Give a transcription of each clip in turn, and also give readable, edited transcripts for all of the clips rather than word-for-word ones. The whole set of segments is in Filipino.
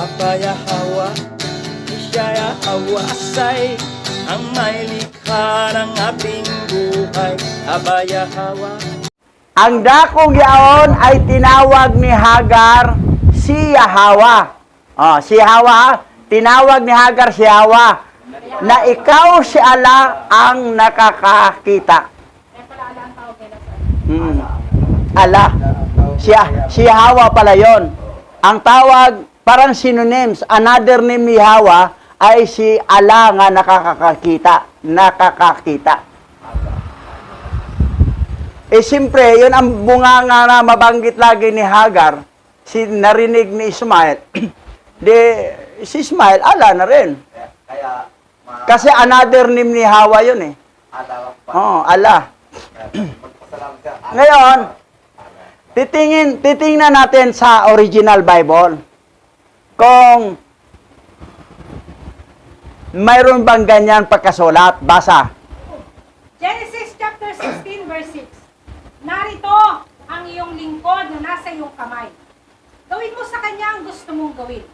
Abaya Hawa, Isaya Hawasay, ang may likha ng ating buhay. Abaya Hawa. Ang dakong yaon ay tinawag ni Hagar si Yahwa. Si Yahwa, tinawag ni Hagar si Yahwa na ikaw si Allah ang nakakakita. Allah. Si Yahwa pala yon. Ang tawag, parang synonyms, another name ni Yahwa ay si Allah nga nakakakita. Siyempre, yun ang bunganga na mabanggit lagi ni Hagar, narinig ni Ismael. Si Ismael, Allah na rin. Kasi another name ni Hawa yun eh. Allah. Ngayon, titingnan natin sa original Bible. Kung mayroon bang ganyan pagkasulat, basa. Genesis chapter 16 verse 6. Narito ang iyong lingkod na nasa iyong kamay. Gawin mo sa kanya ang gusto mong gawin.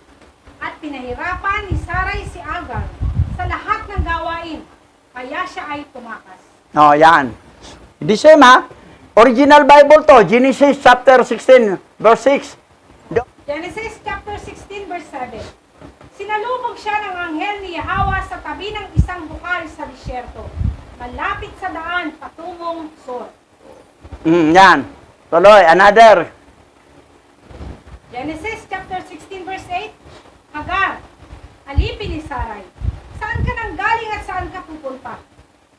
At pinahirapan ni Sarai si Agar sa lahat ng gawain, kaya siya ay tumakas. Yan. The same ha. Original Bible to, Genesis chapter 16 verse 6. Genesis chapter 16 verse 7. Sinalubog siya ng anghel ni Yahwa sa tabi ng isang bukal sa disyerto, malapit sa daan patungong Sur. Yan. Tuloy, another. Genesis chapter 16 verse 8. Hagar, alipin ni Sarai, saan ka nang galing at saan ka pupunta?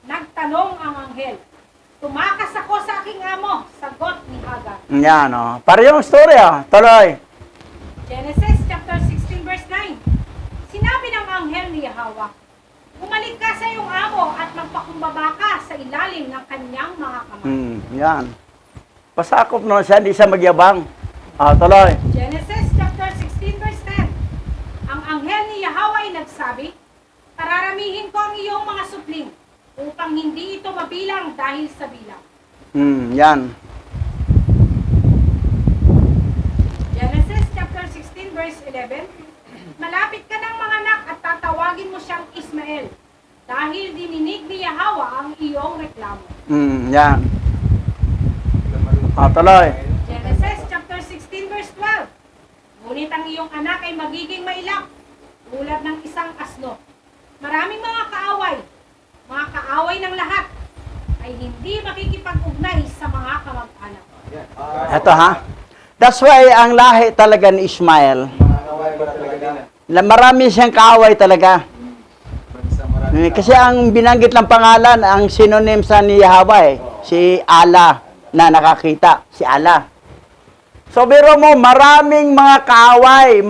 Nagtanong ang anghel. Tumakas ako sa aking amo, sagot ni Hagar. Yan parehong story Tuloy. Genesis chapter 16 verse 9. Sinabi ng anghel ni Yahwa, bumalik ka sa iyong amo at magpakumbaba ka sa ilalim ng kanyang mga kamay. Yan. Pasakop siya, hindi siya magyabang. Tuloy. Genesis chapter 16 verse 10. Ang anghel ni Yahwa ay nagsabi, pararamihin ko ang iyong mga supling upang hindi ito mabilang dahil sa bilang. Yan. Genesis chapter 16 verse 11. Malapit ka ng mga anak at tatawagin mo siyang Ismael dahil dininig ni Yahwa ang iyong reklamo. Yan. Tuloy. Genesis chapter 16 verse 12. Ngunit ang iyong anak ay magiging mailap, tulad ng isang asno. Maraming mga kaaway ng lahat, ay hindi makikipag-ugnay sa mga kamag-anak. Ito That's why ang lahi talaga ni Ismael, marami siyang kaaway talaga. Kasi ang binanggit lang pangalan, ang synonym sa ni Yahwa si Allah na nakakita, si Allah. So biro mo, maraming mga kaaway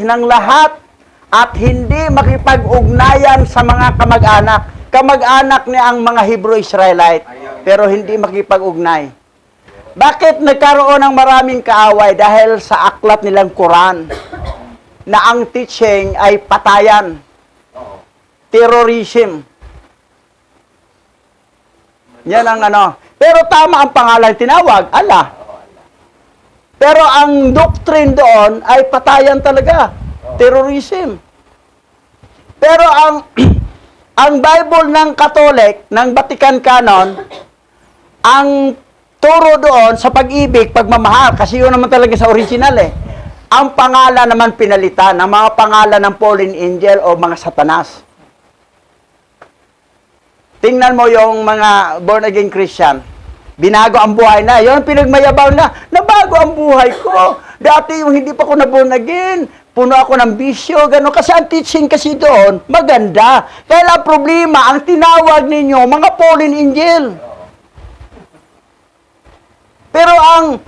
ng lahat at hindi makipag-ugnayan sa mga kamag-anak. Kamag-anak niya ang mga Hebrew Israelite, pero hindi makipag-ugnay. Bakit nagkaroon ng maraming kaaway? Dahil sa aklat nilang Quran, na ang teaching ay patayan, terrorism. Yan ang Pero tama ang pangalan tinawag, Allah. Pero ang doctrine doon ay patayan talaga, terrorism. Pero ang Bible ng Catholic, ng Vatican Canon, ang turo doon sa pag-ibig, pagmamahal, kasi yun naman talaga sa original Ang pangalan naman pinalitan, ang mga pangalan ng fallen angel o mga satanas. Tingnan mo yung mga born-again Christian, binago ang buhay na. Yun pinagmayabang na, nabago ang buhay ko. Dati yung hindi pa ko na born-again, puno ako ng bisyo, gano'n. Kasi ang teaching kasi doon, maganda. Kaya ang problema, ang tinawag ninyo, mga fallen angel. Pero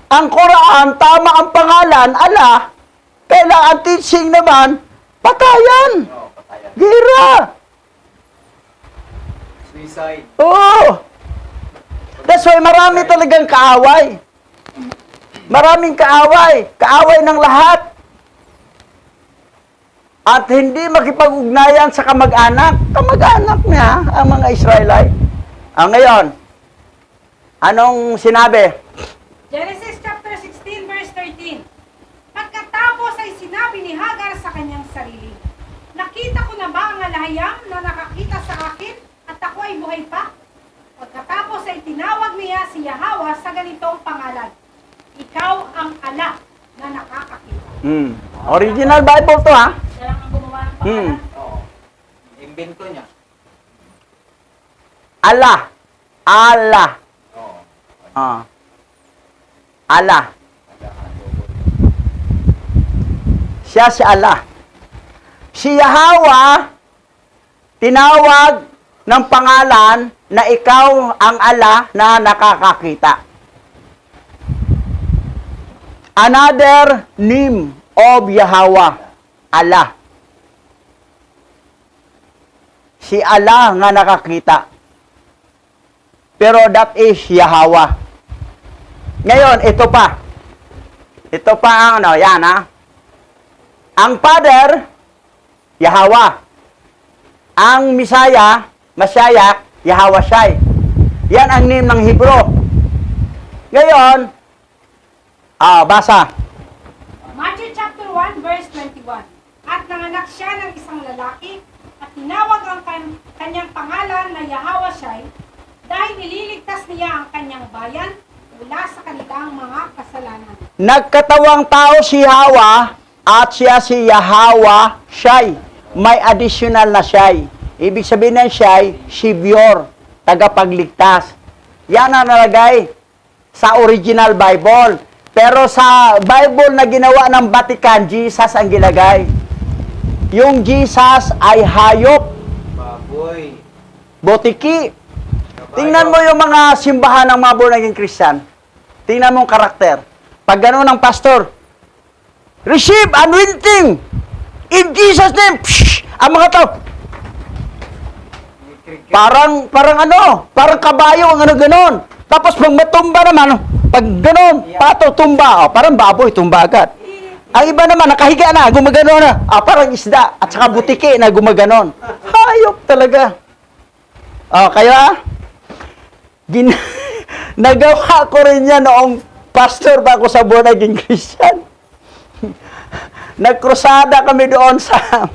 ang Quran, tama ang pangalan, Allah. Kaya ang teaching naman, patayan. Gira. Suicide. That's why marami talagang kaaway. Maraming kaaway. Kaaway ng lahat. At hindi makipag-ugnayan sa kamag-anak. Kamag-anak niya, ang mga Israelite. Ngayon, anong sinabi? Genesis chapter 16 verse 13. Pagkatapos ay sinabi Sabi ni Hagar sa kanyang sarili, nakita ko na ba ang alahayam na nakakita sa akin at ako ay buhay pa? Pagkatapos ay tinawag niya si Yahweh sa ganitong pangalan, ikaw ang ala na nakakakita. Original Bible to, ha? Siya lang ang gumawa ng pangalan. Oo. Imbento niya. Allah. Allah. Oo. Allah. Siya si Allah. Si Yahweh, tinawag ng pangalan na ikaw ang Allah na nakakakita. Another name of Yahweh, Allah. Si Allah nga nakakita. Pero that is Yahweh. Ngayon, ito pa. Ito pa ang ano, yan ha. Ang Father, Yahweh. Ang Masaya, Yahweh Shai. Yan ang name ng Hebrew. Ngayon, basa. Matthew chapter 1 verse 21. At nanganak siya ng isang lalaki at tinawag ang kanyang pangalan na Yahweh Shai dahil nililigtas niya ang kanyang bayan mula sa kanilang mga kasalanan. Nagkatawang tao si Yahweh at siya si Yahweh Shai. May additional na Shai. Ibig sabihin ng Shai, Savior, tagapagligtas. Yan ang nalagay sa original Bible. Pero sa Bible na ginawa ng Vatican, Jesus ang gilagay. Yung Jesus ay hayop, Baboy. botiki. Tingnan mo yung mga simbahan ng mga born-again Christian. Tingnan mo yung karakter. Pag gano'n ng pastor, receive anointing in Jesus' name. Psh! Ang mga tao, parang kabayo ang gano'n. Tapos pag matumba naman, pag gano'n, pato, tumba. Parang baboy, tumba agad. Ang iba naman, nakahiga na, gumagano na. Parang isda, at saka butiki na gumaganon. Hayop talaga. Kaya, nagawa ko rin yan noong pastor ba ako sa born-again Christian. Nagkrusada kami doon sa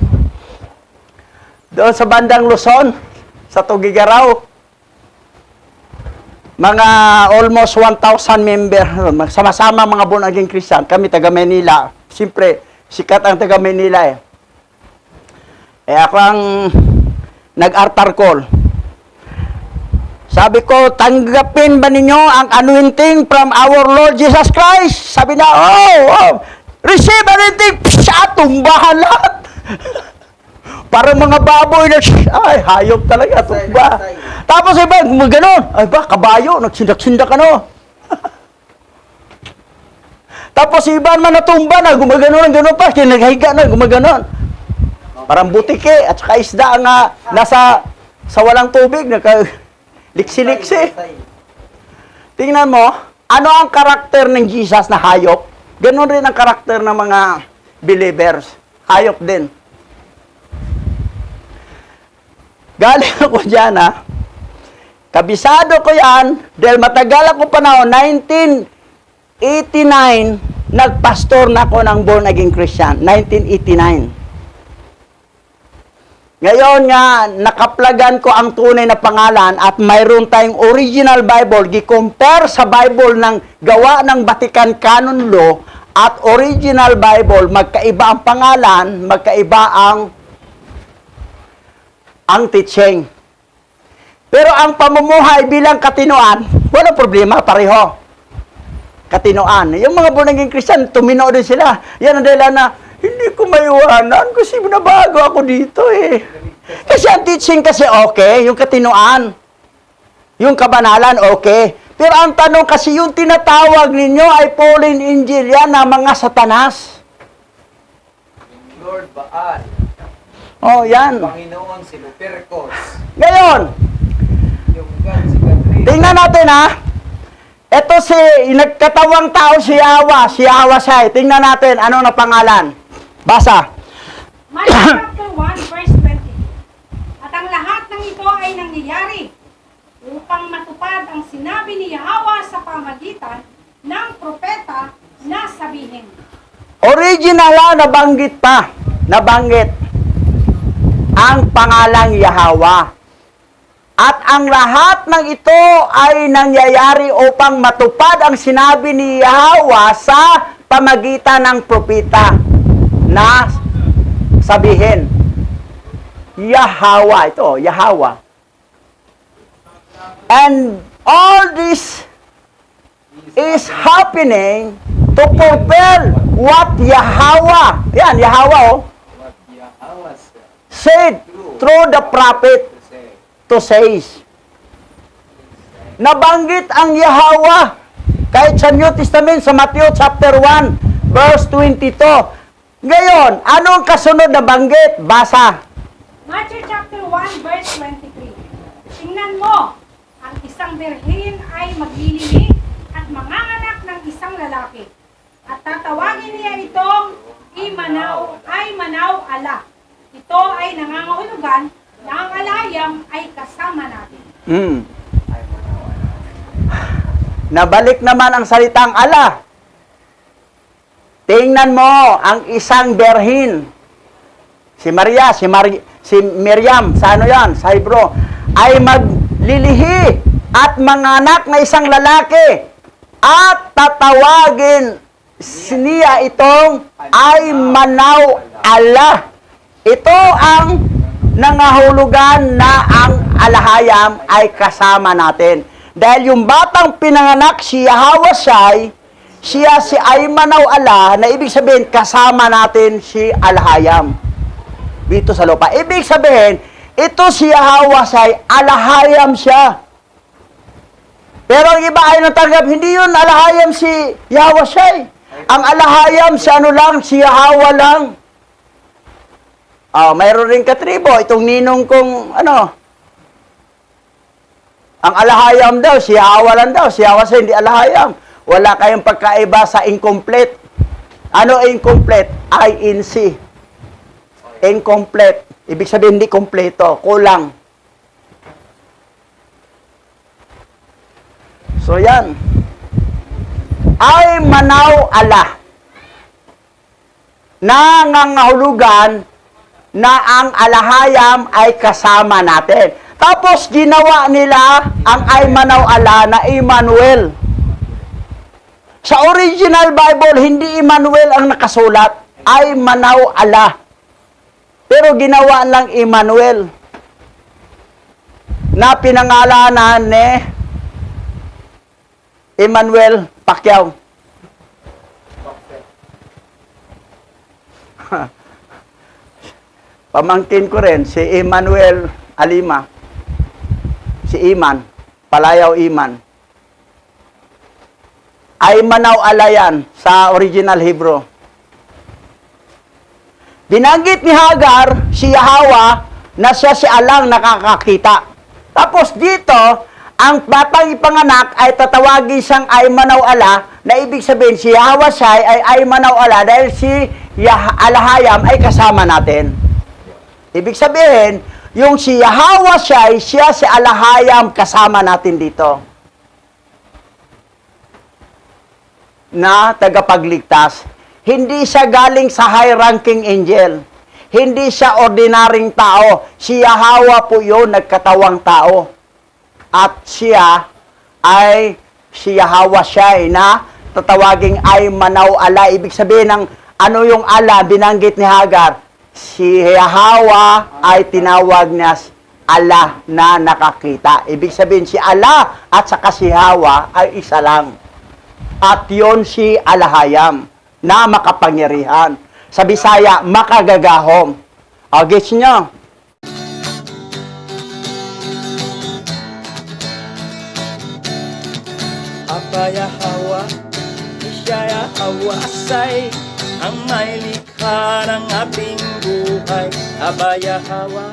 bandang Luzon, sa Tugigaraw. Mga almost 1,000 member, sama-sama mga born-again Christian. Kami taga Manila. Siyempre, sikat ang taga Manila ako ang nag-altar call. Sabi ko, tanggapin ba ninyo ang anointing from our Lord Jesus Christ? Sabi na, receive anointing! Tumbahan lahat! Parang mga baboy na, hayop talaga, tumba. Tapos iba, gumaganon. Kabayo, nagsindak-sindak ano. Tapos iba man natumba na, gumaganon, gano'n pa, kinaghiga na, gumaganon. Parang butike, at saka isda nga, nasa, sa walang tubig, liksi-liksi. Tingnan mo, ano ang karakter ng Jesus na hayop? Ganon rin ang karakter ng mga believers. Hayop din. Galing ako dyan, Kabisado ko yan, dahil matagal ako panahon, 1989, nagpastor na ako ng born-again Christian. 1989. Ngayon nga, nakaplagan ko ang tunay na pangalan at mayroon tayong original Bible, gi-compare sa Bible ng gawa ng Vatican Canon Law at original Bible, magkaiba ang pangalan, magkaiba ang teaching. Pero ang pamumuhay bilang katinoan, walang problema, pareho. Katinoan. Yung mga born-again Christian, tumino din sila. Yan ang dahilan na, hindi ko maiwanan kasi nabago ako dito Kasi ang teaching kasi okay, yung katinoan. Yung kabanalan, okay. Pero ang tanong kasi, yung tinatawag ninyo ay fallen angel yan na mga satanas. Lord Baal. Yan. Panginoon si Lupercos. Ngayon, Yung God si Catherine. tingnan natin Ito si nagkatawang tao si Yahweh Shai. Tingnan natin ano na pangalan. Basa. Matthew chapter 1 verse 20. At ang lahat ng ito ay nangyayari upang matupad ang sinabi ni Yahweh sa pamagitan ng propeta na sabihin. Original nabanggit pa. Nabanggit ang pangalang Yahweh. At ang lahat ng ito ay nangyayari upang matupad ang sinabi ni Yahweh sa pamagitan ng propeta na sabihin, Yahweh, ito, Yahweh. And all this is happening to fulfill what Yahweh, yan, Yahweh, oh, What Yahweh said through the prophet said. to say. Nabanggit ang Yahweh kahit sa New Testament sa Matthew chapter 1 verse 22. Ngayon, anong kasunod na banggit? Basa. Matthew chapter 1 verse 23. Tingnan mo, ang isang birhen ay maglilimi at manganganak ng isang lalaki. At tatawagin niya itong Imanaw ay Manaw Ala. Ito ay nangangahulugan na ang alayam ay kasama natin. Nabalik naman ang salitang ala. Tingnan mo ang isang berhin. Si Miriam, sa ano yan? Sa Hebro, ay maglilihi at manganak na isang lalaki at tatawagin niya itong ay Manaw Ala. Ito ang nangahulugan na ang alahayam ay kasama natin. Dahil yung batang pinanganak si Yahweh siya si ay Manaw Ala, na ibig sabihin kasama natin si alahayam dito sa lupa. Ibig sabihin, ito si Yahweh alahayam siya. Pero ang iba ay natanggap, hindi yun alahayam si Yahweh. Ang alahayam si ano lang, si Yahweh lang. Mayroon rin katribo, itong ninong kong, ang alahayam daw, si Yahweh lang daw, si Yahweh hindi alahayam. Wala kayong pagkaiba sa incomplete. Ano incomplete? INC. Incomplete. Ibig sabihin, hindi kompleto, kulang. So yan. Ay Manaw Ala. Nangangahulugan na ang alahayam ay kasama natin. Tapos ginawa nila ang ay Manaw Ala na Emmanuel. Sa original Bible, hindi Emmanuel ang nakasulat, ay Manaw Ala. Pero ginawa lang Emmanuel na pinangalanan ni Emmanuel Pacquiao. Pamangkin ko rin, si Emmanuel Alima. Si Iman, Palayaw Iman. Ay Manaw Ala yan sa original Hebrew. Binanggit ni Hagar, si Yahweh, na siya si Alang nakakakita. Tapos dito, ang batang ipanganak ay tatawagin siyang ay Manaw Ala, na ibig sabihin si Yahweh ay Manaw Ala dahil si alahayam ay kasama natin. Ibig sabihin, yung si Yahweh siya si alahayam kasama natin dito. Na tagapagligtas. Hindi siya galing sa high-ranking angel. Hindi siya ordinaryong tao. Si Yahweh po yun, nagkatawang tao. At siya ay si Yahweh na tatawaging ay Manaw Ala. Ibig sabihin ng ano yung ala, binanggit ni Hagar. Si Yahweh ay tinawag niya ala na nakakita. Ibig sabihin si ala at saka si Yahweh ay isa lang. At yon si alahayam na makapangyarihan. Sa Bisaya, makagagahom. Gets nyo? Aba Yahweh, siya Yahweh say, ang may likha ng ating buhay. Aba Yahweh,